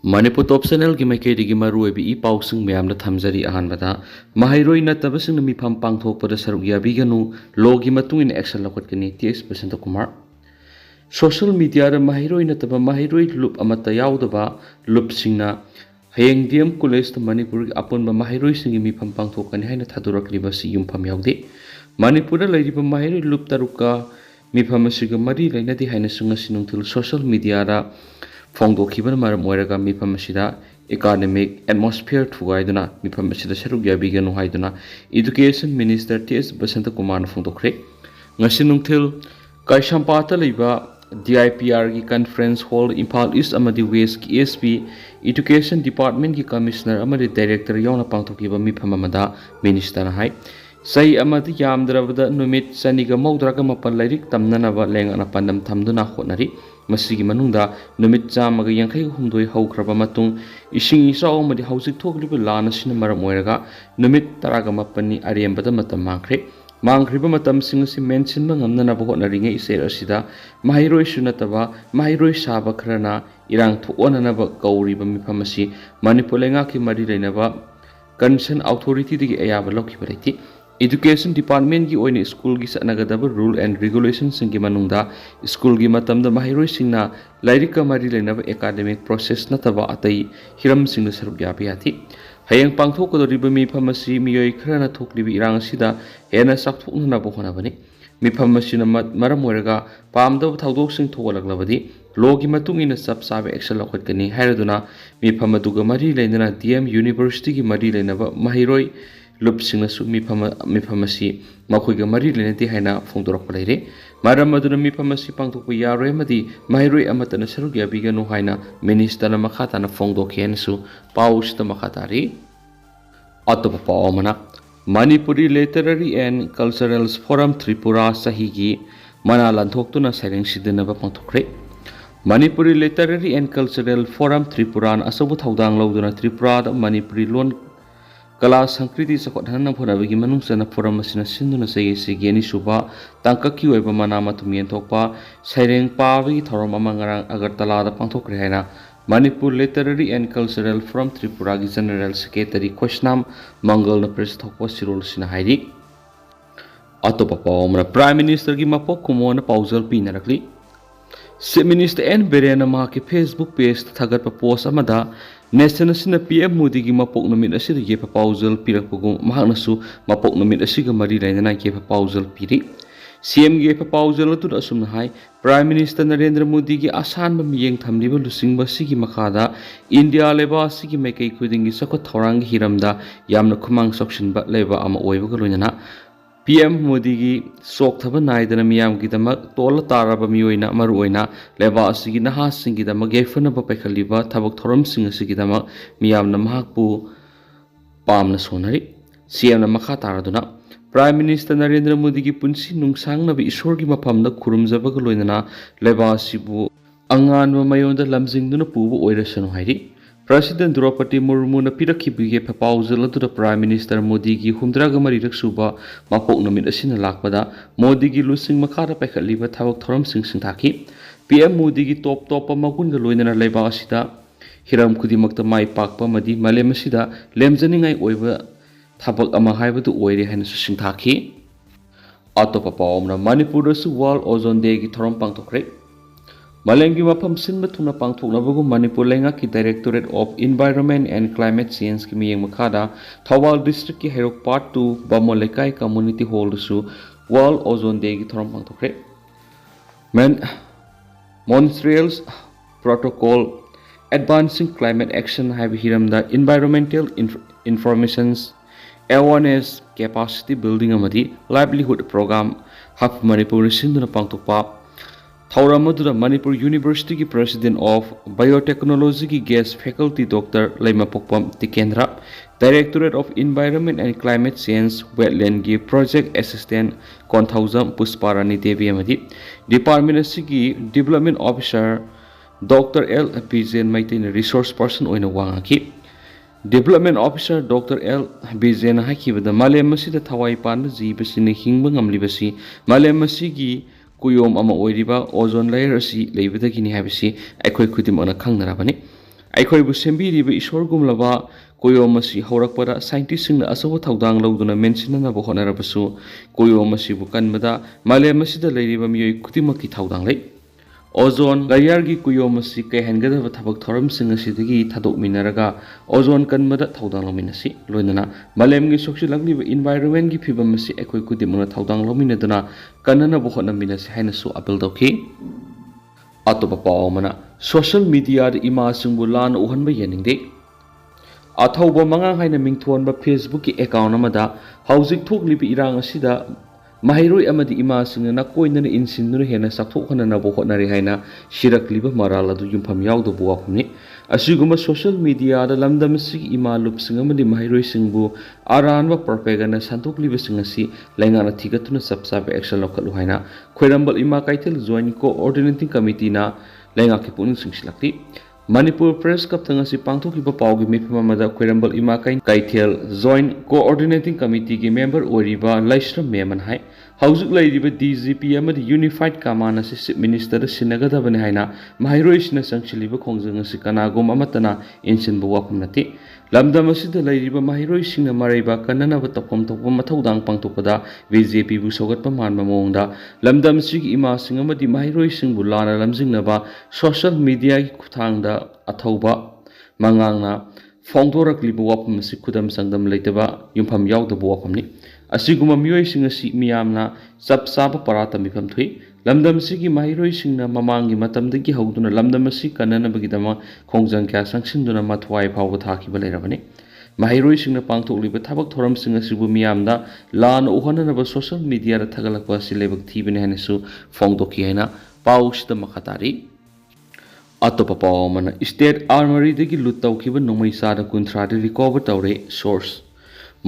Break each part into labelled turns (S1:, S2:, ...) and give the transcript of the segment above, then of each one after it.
S1: Manipur top channel gi mai kedi gi maru ebi I pausing meyam na thamjari ahan bada mahairoi na tabasing mi pham pangthok pada saruk ya bi ganu logi matung in action lakot kani ts Basanta Kumar social media ra mahairoi na taba mahairoi loop amata yaudaba loop singna hayeng DM college to Manipur gi apon ba mahairoi singi mi pham pangthok kani haina thadurak liba si yum pham yaude Manipur la liba mahairoi loop taruka mi pham asiga mari laina di haina sunga sinungthil social media ra Fongdokiban maram moiraga mi phamasida academic atmosphere thugaiduna mi phamasida saruk yabiganu haiduna education minister ts Basanta Kumar fongdokre ngasi nungthil kaisampata leiba DIPR gi conference hall Impal East amadi West ki SP education department gi commissioner amadi director yauna pangthokiba mi phamamada minister na hai sai amadi yamdrabada numit saniga maudraga mapan lairik tamnanaba lengana pandam thamduna khonari masigi manungda numit chamaga yankai humdoi haukraba matung ising isau madi hausik thokliba lana sina maram oiraga numit taraga mapani ariembada matam mangkhriba matam singsi mention mangamna na bohna ringe iser asida mahairoi sunataba mahairoi saba khrana irang thokona na ba kauriba mifamasi Manipur lenga ki mari leinaba concern authority digi ayaba lokhiba reti Education Department gi oine school gi sanagadaba rule and regulations singi manungda school gi matamda mahairoi singna lairika mari lenaba academic process nataba atai hiram singna saruk yabi ati hayang pangthok ko riba mi phamasi miyoi khrana thoklibi irang sida hena sakthokna na bohona bani mi phamasi na maram moiraga pamda thaudok sing tholaglabadi logi matungina sab sabe action lokot kani hairaduna mi phamaduga mari lenana DM University gi mari lenaba mahairoi loop singna su mi phamasi makhoiga mari lenati haina phongdorok palaire maram maduna mi phamasi pangthok yaroi madi mahairoi amatana saruk yabiganu haina minister na makhata na phongdok hen su paus ta makhatari atop paomana Manipuri Literary and Cultural Forum Tripura sahigi mana lanthok na saireng sidana ba pangthokre Manipuri Literary and Cultural Forum Tripura asabu thaudang lawduna Tripura da Manipuri lon Kala Sankriti sakot hanam phona bagi manung sana forum asina sinduna se geni suba tangka ki oiba manama tumien thokpa saireng pa bagi thorom amangarang Agartala da pangthokre haina Manipur Literary and Cultural Forum Tripura gi General Secretary Koshnam Mangal na press thokpa sirol sina hairi atopa pawmra Prime Minister gi mapok kumona pausal pinarakli Chief Minister N Berena ma ki Facebook page thagat pa post amada Nation asina PM Modi gi mapok numit asida ye proposal pirakpugum mahanasu mapok numit asiga mari lainana ye proposal piri CM gi proposal tu asum hai Prime Minister Narendra Modi gi asan ba miyeng thamliba lusingba sigi makhada India leba sigi mekai khudingi sakot thorang hiramda yamna khumang sokshin ba leba ama oiba galoina PM Modi gi sok thaba naidana miyam gi damak tola taraba miyoina maruoina leba asigi naha singi damak gefana ba pekhaliba thabak thoram sing asigi damak miyam na mahakpu pamna sonari CM na makha taraduna Prime Minister Narendra Modi gi punsi nungsang na bi ishor gi mafam na khurumjaba ga loinana leba asibu angan ba mayonda lamjingduna pubu oirasanu hairi President Draupadi Murmu na pirakibige proposal adu Prime Minister Modi gi humdraga mari raksuba mapok namit asina lakpada Modi gi lusing makara pekhaliba thabak thoram sing thaki PM Modi gi top magun ga loinana leba asida hiram khudimakta mai pakpa madi malem asida lemjaningai oiba thabak ama haibadu oire haina sing thaki atopa pawmna Manipur su World Ozone Day gi thoram pangthokre Malengi mapam sinba tuna pangthoknabagu Manipur lenga ki Directorate of Environment and Climate Change ki miyeng makhada Thawal District ki Herok Part 2 Bamolekai Community Hall su World Ozone Day ki thoram pangthokre Montreal's Protocol Advancing Climate Action haiba hiramda Environmental Information's Awareness Capacity Building amadi Livelihood Program hap Manipur sinduna pangthokpa Thauramadu Manipur University ki President of Biotechnology ki Guest Faculty Dr. Laimapokpam Tikendra Directorate of Environment and Climate Change Wetland ki Project Assistant Konthausam Pusparani Devi amadi Department asigi Development Officer Dr. L. Bizen Meitei Resource Person oina wangaki Development Officer Dr. L. Bizen hakibada malem asida thawai pan jibasini hingba ngamlibasi malem asigi kuyom ama oiriba ozone layer asi leibadagini habisi akhoi khudim ana khangnarabani ꯑꯩꯈꯣꯏꯕꯨ ꯁꯦꯝꯕꯤꯔꯤꯕ ꯏꯁꯣꯔꯒꯨꯝꯂꯕ ꯀꯣꯌꯣꯝ ꯑꯁꯤ ꯍꯧꯔꯛꯄꯗ ꯁꯥꯏꯟꯇꯤꯁꯁꯤꯡꯅ ꯑꯆꯧꯕ ꯊꯧꯗꯥꯡ ꯂꯧꯗꯨꯅ ꯃꯦꯟꯁꯤꯟꯅꯅꯕ ꯍꯣꯠꯅꯔꯕꯁꯨ ꯀꯣꯌꯣꯝ ꯑꯁꯤꯕꯨ ꯀꯟꯕꯗ ꯃꯥꯂꯦꯝ ꯑꯁꯤꯗ ꯂꯩꯔꯤꯕ ꯃꯤꯑꯣꯏ ꯈꯨꯗꯤꯡꯃꯛꯀꯤ ꯊꯧꯗꯥꯡ ꯂꯩ꯫ ꯑꯣꯖꯣꯟ ꯂꯦꯌꯔꯒꯤ ꯀꯨꯌꯣꯝ ꯑꯁꯤ ꯀꯥꯏꯍꯟꯒꯗꯕ ꯊꯕꯛ ꯊꯧꯔꯝꯁꯤꯡ ꯑꯁꯤꯗꯒꯤ ꯊꯥꯗꯣꯛꯃꯤꯟꯅꯔꯒ ꯑꯣꯖꯣꯟ ꯀꯟꯕꯗ ꯊꯧꯗꯥꯡ ꯂꯧꯃꯤꯟꯅꯁꯤ꯫ ꯂꯣꯏꯅꯅ ꯃꯥꯂꯦꯝꯒꯤ ꯁꯣꯛꯆꯤꯜꯂꯛꯂꯤꯕ ꯏꯟꯚꯥꯏꯔꯣꯟꯃꯦꯟꯒꯤ ꯐꯤꯕꯝ ꯑꯁꯤ ꯑꯩꯈꯣꯏ ꯈꯨꯗꯤꯡꯃꯛꯅ ꯊꯧꯗꯥꯡ ꯂꯧꯃꯤꯟꯅꯗꯨꯅ ꯀꯟꯅꯅꯕ ꯍꯣꯠꯅꯃꯤꯟꯅꯁꯤ ꯍꯥꯏꯅꯁꯨ ꯑꯄꯤꯜ ꯇꯧꯈꯤ꯫ ꯑꯇꯣꯞꯄ ꯄꯥꯎ ꯑꯃꯅ ꯁꯣꯁꯤꯌꯦꯜ ꯃꯤꯗꯤꯌꯥꯗ ꯏꯃꯥꯁꯤꯡꯕꯨ ꯂꯥꯟꯅ ꯎꯍꯟꯕ ꯌꯥꯅꯤꯡꯗꯦ꯫ ꯑꯊꯧꯕ ꯃꯉꯥꯡ ꯍꯥꯏꯅ ꯃꯤꯡꯊꯣꯟꯕ ꯐꯦꯁꯕꯨꯛꯀꯤ ꯑꯦꯀꯥꯎꯟ ꯑꯃꯗ ꯍꯧꯖꯤꯛ ꯊꯣꯛꯂꯤꯕ ꯏꯔꯥꯡ ꯑꯁꯤꯗ ꯃꯍꯩꯔꯣꯏ ꯑꯃꯗꯤ ꯏꯃꯥꯁꯤꯡꯅ ꯅꯀꯣꯏꯅꯅ ꯏꯟꯁꯤꯟꯗꯨꯅ ꯍꯦꯟꯅ ꯆꯥꯎꯊꯣꯛꯍꯟꯅꯕ ꯍꯣꯠꯅꯔꯤ ꯍꯥꯏꯅ ꯁꯤꯔꯛꯂꯤꯕ ꯃꯔꯥꯜ ꯑꯗꯨ ꯌꯨꯝꯐꯝ ꯌꯥꯎꯗꯕ ꯋꯥꯐꯝꯅꯤ꯫ ꯑꯁꯤꯒꯨꯝꯕ ꯁꯣꯁꯤꯌꯦꯜ ꯃꯤꯗꯤꯌꯥꯗ ꯂꯝꯗꯝ ꯑꯁꯤꯒꯤ ꯏꯃꯥ ꯂꯨꯞꯁꯤꯡ ꯑꯃꯗꯤ ꯃꯍꯩꯔꯣꯏꯁꯤꯡꯕꯨ ꯑꯔꯥꯟꯕ ꯄ꯭ꯔꯣꯄꯦꯒꯦꯟꯗꯥ ꯁꯟꯗꯣꯛꯂꯤꯕꯁꯤꯡ ꯑꯁꯤ ꯂꯩꯉꯥꯛꯅ ꯊꯤꯒꯠꯇꯨꯅ ꯆꯞ ꯆꯥꯕ ꯑꯦꯛꯁꯟ ꯂꯧꯈꯠꯂꯨ ꯍꯥꯏꯅ ꯈ꯭ꯋꯥꯏꯔꯝꯕꯜ ꯏꯃꯥ ꯀꯩꯊꯦꯜ ꯖꯣꯏꯟꯠ ꯀꯣꯑꯣꯔꯗꯤꯅꯦꯇꯤꯡ ꯀꯃꯤꯇꯤꯅ ꯂꯩꯉꯥꯛꯀꯤ ꯄꯨꯛꯅꯤꯡ ꯆꯤꯡꯁꯤꯜꯂꯛꯂꯤ꯫ ꯃꯅꯤꯄꯨꯔ ꯄ꯭ꯔꯦꯁ ꯀ꯭ꯂꯕꯇ ꯉꯁꯤ ꯄꯥꯡꯊꯣꯛꯈꯤꯕ ꯄꯥꯎꯒꯤ ꯃꯤꯐꯝ ꯑꯃꯗ ꯈ꯭ꯋꯥꯏꯔꯝꯕꯜ ꯏꯃꯥ ꯀꯩꯊꯦꯜ ꯖꯣꯏꯟꯠ ꯀꯣꯑꯣꯔꯗꯤꯅꯦꯇꯤꯡ ꯀꯃꯤꯇꯤꯒꯤ ꯃꯦꯝꯕꯔ ꯑꯣꯏꯔꯤꯕ ꯂꯩꯁ꯭ꯔꯝ ꯃꯦꯃꯟ ꯍꯥꯏ ꯍꯧꯖꯤꯛ ꯂꯩꯔꯤꯕ ꯗꯤꯖꯤꯄꯤ ꯑꯃꯗꯤ ꯌꯨꯅꯤꯐꯥꯏꯗ ꯀꯃꯥꯟ ꯑꯁꯤ ꯆꯤꯐ ꯃꯤꯅꯤꯁꯇꯔꯗ ꯁꯤꯟꯅꯒꯗꯕꯅꯤ ꯍꯥꯏꯅ ꯃꯍꯩꯔꯣꯏꯁꯤꯡꯅ ꯆꯪꯁꯤꯜꯂꯤꯕ ꯈꯣꯡꯖꯪ ꯑꯁꯤ ꯀꯅꯥꯒꯨꯝꯕ ꯑꯃꯠꯇꯅ ꯏꯟꯁꯤꯟꯕ ꯋꯥꯐꯝ ꯅꯠꯇꯦ꯫ ꯂꯝꯗꯝ ꯑꯁꯤꯗ ꯂꯩꯔꯤꯕ ꯃꯍꯩꯔꯣꯏꯁꯤꯡꯅ ꯃꯔꯩꯕꯥꯛ ꯀꯟꯅꯅꯕ ꯇꯧꯐꯝ ꯊꯣꯛꯄ ꯃꯊꯧꯗꯥꯡ ꯄꯥꯡꯊꯣꯛꯄꯗ ꯕꯤꯖꯦꯄꯤꯕꯨ ꯁꯧꯒꯠꯄ ꯃꯥꯟꯕ ꯃꯑꯣꯡꯗ ꯂꯝꯗꯝ ꯑꯁꯤꯒꯤ ꯏꯃꯥꯁꯤꯡ ꯑꯃꯗꯤ ꯃꯍꯩꯔꯣꯏꯁꯤꯡꯕꯨ ꯂꯥꯟꯅ ꯂꯝꯖꯤꯡꯅꯕ ꯁꯣꯁꯤꯌꯦꯜ ꯃꯤꯗꯤꯌꯥꯒꯤ ꯈꯨꯠꯊꯥꯡꯗ ꯑꯊꯧꯕ ꯃꯉꯥꯡꯅ ꯐꯣꯡꯗꯣꯔꯛꯂꯤꯕ ꯋꯥꯐꯝ ꯑꯁꯤ ꯈꯨꯗꯝ ꯆꯥꯡꯗꯝ ꯂꯩꯇꯕ ꯌꯨꯝꯐꯝ ꯌꯥꯎꯗꯕ ꯋꯥꯐꯝꯅꯤ꯫ ꯑꯁꯤꯒꯨꯝꯕ ꯃꯤꯑꯣꯏꯁꯤꯡ ꯑꯁꯤ ꯃꯤꯌꯥꯝꯅ ꯆꯞ ꯆꯥꯕ ꯄꯔꯥ ꯇꯝꯕꯤꯐꯝ ꯊꯣꯛꯏ꯫ ꯂꯝꯗꯝ ꯑꯁꯤꯒꯤ ꯃꯍꯩꯔꯣꯏꯁꯤꯡꯅ ꯃꯃꯥꯡꯒꯤ ꯃꯇꯝꯗꯒꯤ ꯍꯧꯗꯨꯅ ꯂꯝꯗꯝ ꯑꯁꯤ ꯀꯟꯅꯅꯕꯒꯤꯗꯃꯛ ꯈꯣꯡꯖꯪ ꯀꯌꯥ ꯆꯪꯁꯤꯟꯗꯨꯅ ꯃꯊ꯭ꯋꯥꯏ ꯐꯥꯎꯕ ꯊꯥꯈꯤꯕ ꯂꯩꯔꯕꯅꯤ꯫ ꯃꯍꯩꯔꯣꯏꯁꯤꯡꯅ ꯄꯥꯡꯊꯣꯛꯂꯤꯕ ꯊꯕꯛ ꯊꯧꯔꯝꯁꯤꯡ ꯑꯁꯤꯕꯨ ꯃꯤꯌꯥꯝꯗ ꯂꯥꯟꯅ ꯎꯍꯟꯅꯅꯕ ꯁꯣꯁꯤꯌꯦꯜ ꯃꯤꯗꯤꯌꯥꯗ ꯊꯥꯒꯠꯂꯛꯄ ꯑꯁꯤ ꯂꯥꯏꯕꯛ ꯊꯤꯕꯅꯤ ꯍꯥꯏꯅꯁꯨ ꯐꯣꯡꯗꯣꯛꯈꯤ ꯍꯥꯏꯅ ꯄꯥꯎꯁꯤꯗ ꯃꯈꯥ ꯇꯥꯔꯤ꯫ ꯑꯇꯣꯞꯄ ꯄꯥꯎ ꯑꯃꯅ ꯁ꯭ꯇꯦꯠ ꯑꯥꯔꯃꯔꯤꯗꯒꯤ ꯂꯨꯠ ꯇꯧꯈꯤꯕ ꯅꯣꯡꯃꯩ ꯆꯥꯗ 30ꯗꯤ ꯔꯤꯀꯣꯚꯔ ꯇꯧꯔꯦ꯫ ꯁꯣꯔꯁ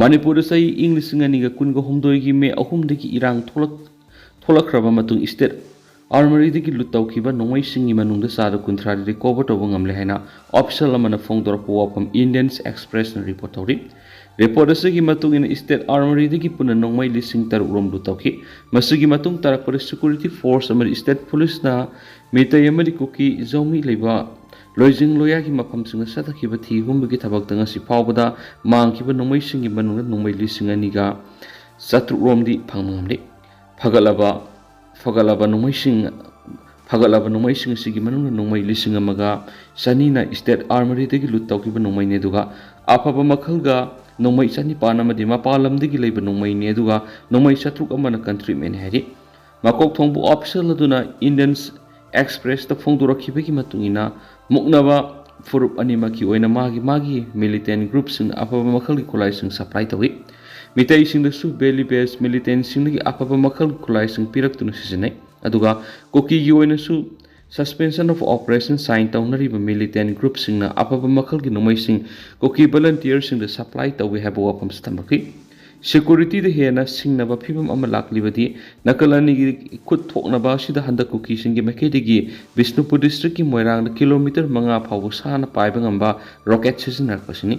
S1: ꯃꯅꯤꯄꯨꯔꯗ ꯆꯍꯤ ꯏꯪ 2019ꯒꯤ ꯃꯦ 3ꯗꯒꯤ ꯏꯔꯥꯡ ꯊꯣꯛꯂꯛꯈ꯭ꯔꯕ ꯃꯇꯨꯡ ꯁ꯭ꯇꯦꯠ ꯑꯥꯔꯃꯔꯤꯗꯒꯤ ꯂꯨꯠ ꯇꯧꯈꯤꯕ ꯅꯣꯡꯃꯩꯁꯤꯡꯒꯤ ꯃꯅꯨꯡꯗ ꯆꯥꯗ 30ꯗꯤ ꯔꯤꯀꯣꯚꯔ ꯇꯧꯕ ꯉꯝꯂꯦ ꯍꯥꯏꯅ ꯑꯣꯐꯤꯁꯤꯌꯦꯜ ꯑꯃꯅ ꯐꯣꯡꯗꯣꯔꯛꯄ ꯋꯥꯐꯝ ꯏꯟꯗꯤꯌꯟ ꯑꯦꯛꯁꯄ꯭ꯔꯦꯁꯅ ꯔꯤꯄꯣꯔꯠ ꯇꯧꯔꯤ꯫ ꯔꯤꯄꯣꯔꯠ ꯑꯁꯤꯒꯤ ꯃꯇꯨꯡ ꯏꯟꯅ ꯁ꯭ꯇꯦꯠ ꯑꯥꯔꯃꯔꯤꯗꯒꯤ ꯄꯨꯟꯅ ꯅꯣꯡꯃꯩ 3,000 ꯔꯣꯝ ꯂꯨꯠ ꯇꯧꯈꯤ꯫ ꯃꯁꯤꯒꯤ ꯃꯇꯨꯡ ꯇꯥꯔꯛꯄꯗ ꯁꯦꯀ꯭ꯌꯨꯔꯤꯇꯤ ꯐꯣꯔꯁ ꯑꯃꯗꯤ ꯁ꯭ꯇꯦꯠ ꯄꯨꯂꯤꯁꯅ ꯃꯤꯇꯩ ꯑꯃꯗꯤ ꯀꯨꯀꯤ ꯖꯧꯃꯤ ꯂꯩꯕ ꯂꯣꯏꯖꯤꯡ ꯂꯣꯌꯥꯒꯤ ꯃꯐꯝꯁꯤꯡꯗ ꯆꯠꯊꯈꯤꯕ ꯊꯤ ꯍꯨꯝꯕꯒꯤ ꯊꯕꯛꯇ ꯉꯁꯤ ꯐꯥꯎꯕꯗ ꯃꯥꯡꯈꯤꯕ ꯅꯣꯡꯃꯩꯁꯤꯡꯒꯤ ꯃꯅꯨꯡꯗ ꯅꯣꯡꯃꯩ 2,400 ꯔꯣꯝꯗꯤ ꯐꯪꯕ ꯉꯝꯂꯤ꯫ ꯐꯒꯠꯂꯕ ꯅꯣꯡꯃꯩꯁꯤꯡ ꯑꯁꯤꯒꯤ ꯃꯅꯨꯡꯗ ꯅꯣꯡꯃꯩ 1,200ꯅ ꯁ꯭ꯇꯦꯠ ꯑꯥꯔꯃꯔꯤꯗꯒꯤ ꯂꯨꯠ ꯇꯧꯈꯤꯕ ꯅꯣꯡꯃꯩꯅꯤ ꯑꯗꯨꯒ ꯑꯐꯕ ꯃꯈꯜꯒ ꯅꯣꯡꯃꯩ 900 ꯑꯃꯗꯤ ꯃꯄꯥꯟ ꯂꯝꯗꯒꯤ ꯂꯩꯕ ꯅꯣꯡꯃꯩꯅꯤ ꯑꯗꯨꯒ ꯅꯣꯡꯃꯩ 700 ꯑꯃꯅ ꯀꯟꯇ꯭ꯔꯤꯃꯦꯟꯅꯤ ꯍꯥꯏꯔꯤ꯫ ꯃꯀꯣꯛ ꯊꯣꯡꯕ ꯑꯣꯐꯤꯁꯤꯌꯦꯜ ꯑꯗꯨꯅ ꯏꯟꯗꯤꯌꯟ ꯑꯦꯛꯁꯄ꯭ꯔꯦꯁꯇ ꯐꯣꯡꯗꯣꯔꯛꯈꯤꯕꯒꯤ ꯃꯇꯨꯡ ꯏꯟꯅ ꯃꯨꯛꯅꯕ ꯐꯨꯔꯨꯞ ꯑꯅꯤꯃꯛꯀꯤ ꯑꯣꯏꯅ ꯃꯥꯒꯤ ꯃꯤꯂꯤꯇꯦꯟꯠ ꯒ꯭ꯔꯨꯞꯁꯤꯡꯅ ꯑꯐꯕ ꯃꯈꯜꯒꯤ ꯈꯨꯠꯂꯥꯏꯁꯤꯡ ꯁꯄ꯭ꯂꯥꯏ ꯇꯧꯏ꯫ ꯃꯤꯇꯩꯁꯤꯡꯗꯁꯨ ꯕꯦꯂꯤ ꯕꯦꯁ ꯃꯤꯂꯤꯇꯦꯟꯠꯁꯤꯡꯗꯒꯤ ꯑꯐꯕ ꯃꯈꯜꯒꯤ ꯈꯨꯠꯂꯥꯏꯁꯤꯡ ꯄꯤꯔꯛꯇꯨꯅ ꯁꯤꯖꯤꯟꯅꯩ꯫ ꯑꯗꯨꯒ ꯀꯨꯀꯤꯒꯤ ꯑꯣꯏꯅꯁꯨ ꯁꯁꯄꯦꯟꯁꯟ ꯑꯣꯐ ꯑꯣꯄꯔꯦꯁꯟ ꯁꯥꯏꯟ ꯇꯧꯅꯔꯤꯕ ꯃꯤꯂꯤꯇꯦꯟꯠ ꯒ꯭ꯔꯨꯞꯁꯤꯡꯅ ꯑꯐꯕ ꯃꯈꯜꯒꯤ ꯅꯣꯡꯃꯩꯁꯤꯡ ꯀꯨꯀꯤ ꯚꯣꯂꯟꯇꯤꯌꯔꯁꯤꯡꯗ ꯁꯄ꯭ꯂꯥꯏ ꯇꯧꯏ ꯍꯥꯏꯕ ꯋꯥꯐꯝꯁꯨ ꯊꯝꯂꯛꯈꯤ꯫ ꯁꯦꯀ꯭ꯌꯨꯔꯤꯇꯤꯗ ꯍꯦꯟꯅ ꯁꯤꯡꯅꯕ ꯐꯤꯚꯝ ꯑꯃ ꯂꯥꯛꯂꯤꯕꯗꯤ ꯅꯥꯀꯜ ꯑꯅꯤꯒꯤ ꯈꯨꯠ ꯊꯣꯛꯅꯕ ꯑꯁꯤꯗ ꯍꯟꯗꯛ ꯀꯨꯀꯤꯁꯤꯡꯒꯤ ꯃꯥꯏꯀꯩꯗꯒꯤ ꯕꯤꯁꯅꯨꯄꯨꯔ ꯗꯤꯁꯇ꯭ꯔꯤꯛꯀꯤ ꯃꯣꯏꯔꯥꯡꯗ ꯀꯤꯂꯣꯃꯤꯇꯔ 5 ꯐꯥꯎꯕ ꯁꯥꯡꯅ ꯄꯥꯏꯕ ꯉꯝꯕ ꯔꯣꯀꯦꯠ ꯁꯤꯖꯤꯟꯅꯔꯛꯄꯁꯤꯅꯤ꯫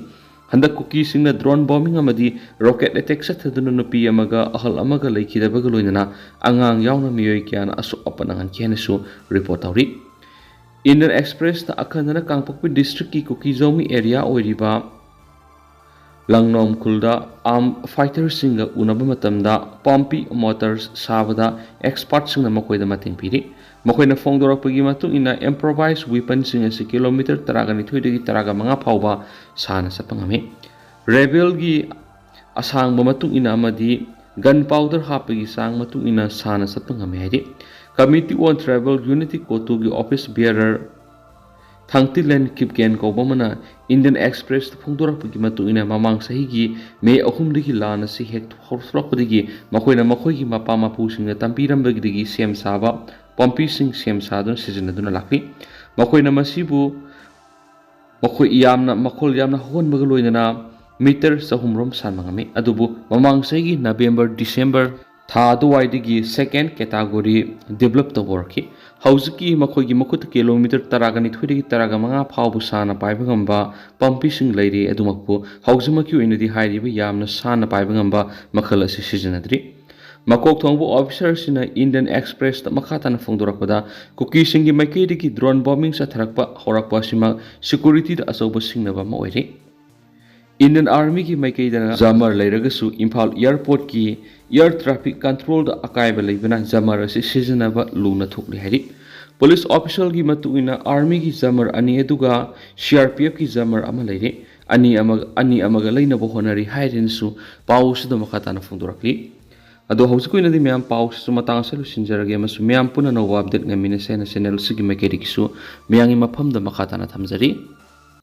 S1: ꯍꯟꯗꯛ ꯀꯨꯀꯤꯁꯤꯡꯅ ꯗ꯭ꯔꯣꯟ ꯕꯣꯝꯕꯤꯡ ꯑꯃꯗꯤ ꯔꯣꯀꯦꯠ ꯑꯦꯇꯦꯛ ꯆꯠꯊꯗꯨꯅ ꯅꯨꯄꯤ ꯑꯃꯒ ꯑꯍꯜ ꯑꯃꯒ ꯂꯩꯈꯤꯗꯕꯒ ꯂꯣꯏꯅꯅ ꯑꯉꯥꯡ ꯌꯥꯎꯅ ꯃꯤꯑꯣꯏ ꯀꯌꯥꯅ ꯑꯁꯣꯛ ꯑꯄꯟ ꯅꯪꯍꯟꯈꯤ ꯍꯥꯏꯅꯁꯨ ꯔꯤꯄꯣꯔꯠ ꯇꯧꯔꯤ꯫ ꯏꯟꯗꯤꯌꯟ ꯑꯦꯛꯁꯄ꯭ꯔꯦꯁꯅ ꯑꯈꯟꯅꯅ ꯀꯥꯡꯄꯣꯛꯄꯤ ꯗꯤꯁꯇ꯭ꯔꯤꯛꯀꯤ ꯀꯨꯀꯤ ꯖꯧꯃꯤ ꯑꯦꯔꯤꯌꯥ ꯑꯣꯏꯔꯤꯕ ꯂꯪꯅꯣꯝ ꯈꯨꯜꯗ ꯑꯥꯔꯝ ꯐꯥꯏꯇꯔꯁꯤꯡꯒ ꯎꯅꯕ ꯃꯇꯝꯗ ꯄꯣꯝꯄꯤ ꯃꯣꯇꯔ ꯁꯥꯕꯗ ꯑꯦꯛꯁꯄꯥꯔꯠꯁꯤꯡꯅ ꯃꯈꯣꯏꯗ ꯃꯇꯦꯡ ꯄꯤꯔꯤ꯫ ꯃꯈꯣꯏꯅ ꯐꯣꯡꯗꯣꯔꯛꯄꯒꯤ ꯃꯇꯨꯡ ꯏꯟꯅ ꯏꯝꯄ꯭ꯔꯣꯚꯥꯏꯖ ꯋꯦꯄꯟꯁꯤꯡ ꯑꯁꯤ ꯀꯤꯂꯣꯃꯤꯇꯔ 12ꯗꯒꯤ 15 ꯐꯥꯎꯕ ꯁꯥꯡꯅ ꯆꯠꯄ ꯉꯝꯃꯤ꯫ ꯔꯦꯕꯦꯜꯒꯤ ꯑꯁꯥꯡꯕ ꯃꯇꯨꯡ ꯏꯟꯅ ꯑꯃꯗꯤ ꯒꯟ ꯄꯥꯎꯗꯔ ꯍꯥꯞꯄꯒꯤ ꯆꯥꯡ ꯃꯇꯨꯡ ꯏꯟꯅ ꯁꯥꯡꯅ ꯆꯠꯄ ꯉꯝꯃꯤ ꯍꯥꯏꯔꯤ꯫ ꯀꯃꯤꯇꯤ ꯑꯣꯟ ꯇ꯭ꯔꯥꯏꯕꯦꯜ ꯌꯨꯅꯤꯇꯤ ꯀꯣꯇꯨꯒꯤ ꯑꯣꯐꯤꯁ ꯕꯤꯌꯔꯔ ꯊꯥꯡꯇꯤꯂꯦꯟ ꯀꯤꯞꯀꯦꯟ ꯀꯧꯕ ꯑꯃꯅ ꯏꯟꯗꯤꯌꯟ ꯑꯦꯛꯁꯄ꯭ꯔꯦꯁꯇ ꯐꯣꯡꯗꯣꯔꯛꯄꯒꯤ ꯃꯇꯨꯡ ꯏꯟꯅ ꯃꯃꯥꯡ ꯆꯍꯤꯒꯤ ꯃꯦ 3ꯗꯒꯤ ꯂꯥꯟ ꯑꯁꯤ ꯍꯦꯛ ꯍꯧꯔꯛꯄꯗꯒꯤ ꯃꯈꯣꯏꯅ ꯃꯈꯣꯏꯒꯤ ꯃꯄꯥ ꯃꯄꯨꯁꯤꯡꯅ ꯇꯝꯕꯤꯔꯝꯕꯗꯒꯤ ꯁꯦꯝ ꯁꯥꯕ ꯄꯣꯝꯄꯤꯁꯤꯡ ꯁꯦꯝ ꯁꯥꯗꯨꯅ ꯁꯤꯖꯤꯟꯅꯗꯨꯅ ꯂꯥꯛꯂꯤ꯫ ꯃꯈꯣꯏꯅ ꯃꯁꯤꯕꯨ ꯃꯈꯣꯜ ꯌꯥꯝꯅ ꯍꯧꯍꯟꯕꯒ ꯂꯣꯏꯅꯅ ꯃꯤꯇꯔ 300 ꯔꯣꯝ ꯁꯥꯟꯕ ꯉꯝꯃꯤ꯫ ꯑꯗꯨꯕꯨ ꯃꯃꯥꯡ ꯆꯍꯤꯒꯤ ꯅꯕꯦꯝꯕꯔ ꯗꯤꯁꯦꯝꯕꯔ ꯊꯥ ꯑꯗꯨꯋꯥꯏꯗꯒꯤ ꯁꯦꯀꯦꯟ ꯀꯦꯇꯥꯒꯣꯔꯤ ꯗꯤꯕꯦꯂꯞ ꯇꯧꯕ ꯍꯧꯔꯛꯈꯤ꯫ ꯍꯧꯖꯤꯛꯀꯤ ꯃꯈꯣꯏꯒꯤ ꯃꯈꯨꯠꯇ ꯀꯤꯂꯣꯃꯤꯇꯔ 12ꯗꯒꯤ 15 ꯐꯥꯎꯕ ꯁꯥꯡꯅ ꯄꯥꯏꯕ ꯉꯝꯕ ꯄꯝꯄꯤꯁꯤꯡ ꯂꯩꯔꯤ ꯑꯗꯨꯃꯛꯄꯨ ꯍꯧꯖꯤꯛꯃꯛꯀꯤ ꯑꯣꯏꯅꯗꯤ ꯍꯥꯏꯔꯤꯕ ꯌꯥꯝꯅ ꯁꯥꯡꯅ ꯄꯥꯏꯕ ꯉꯝꯕ ꯃꯈꯜ ꯑꯁꯤ ꯁꯤꯖꯤꯟꯅꯗ꯭ꯔꯤ꯫ Makok thongbu officer sina Indian Express ta makata na phongdorakpada Kuki singi maikei drone bombing sa tharakpa horakpa sima security da asoba singnaba ma oire. Indian Army ki maikei da jamar leiragasu Imphal Airport ki air traffic control da akaiba leibana jamar asi sijanaba luna thukli hari. Police official ki matuina Army ki jamar ani eduga CRPF ki jamar ama leire ani amaga leinaba honari hairinsu paus da makata na phongdorakli. Ado hausukuina di miyam paus su matang sa lusinjarage masu miyam puna na update nga minasena channel sigi maikei dikisu miyang imapam da makata na thamjari.